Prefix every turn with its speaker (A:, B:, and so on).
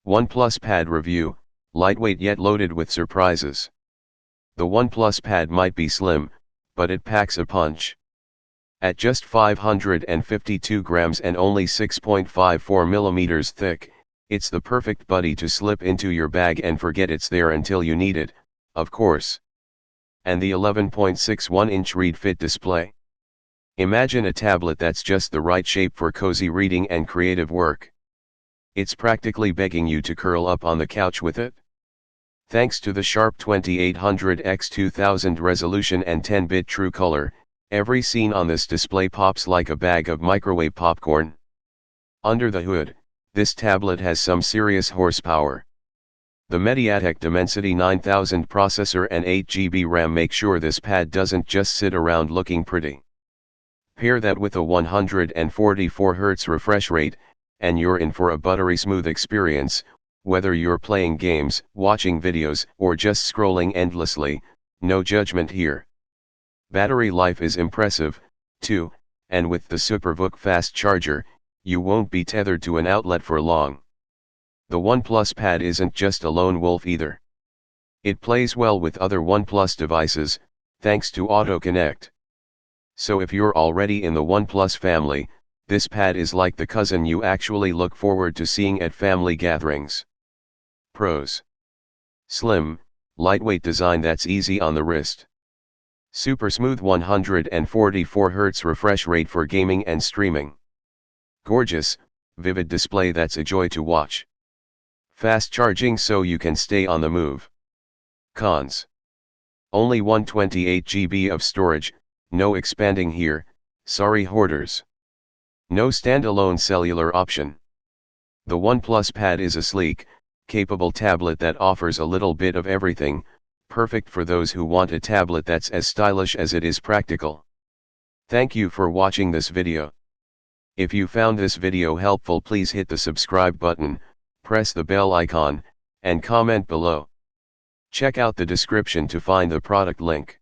A: OnePlus Pad Review, lightweight yet loaded with surprises. The OnePlus Pad might be slim, but it packs a punch. At just 552 grams and only 6.54 millimeters thick, it's the perfect buddy to slip into your bag and forget it's there until you need it, of course. And the 11.61-inch Read Fit display. Imagine a tablet that's just the right shape for cozy reading and creative work. It's practically begging you to curl up on the couch with it. Thanks to the sharp 2800x2000 resolution and 10-bit true color, every scene on this display pops like a bag of microwave popcorn. Under the hood, this tablet has some serious horsepower. The MediaTek Dimensity 9000 processor and 8GB RAM make sure this pad doesn't just sit around looking pretty. Pair that with a 144Hz refresh rate, and you're in for a buttery smooth experience, whether you're playing games, watching videos, or just scrolling endlessly, no judgment here. Battery life is impressive, too, and with the SuperVOOC fast charger, you won't be tethered to an outlet for long. The OnePlus Pad isn't just a lone wolf either. It plays well with other OnePlus devices, thanks to Auto Connect. So if you're already in the OnePlus family, this pad is like the cousin you actually look forward to seeing at family gatherings. Pros: slim, lightweight design that's easy on the wrist. Super smooth 144Hz refresh rate for gaming and streaming. Gorgeous, vivid display that's a joy to watch. Fast charging so you can stay on the move. Cons: only 128GB of storage, no expanding here, sorry hoarders. No standalone cellular option. The OnePlus Pad is a sleek, capable tablet that offers a little bit of everything, perfect for those who want a tablet that's as stylish as it is practical. Thank you for watching this video. If you found this video helpful, please hit the subscribe button, press the bell icon, and comment below. Check out the description to find the product link.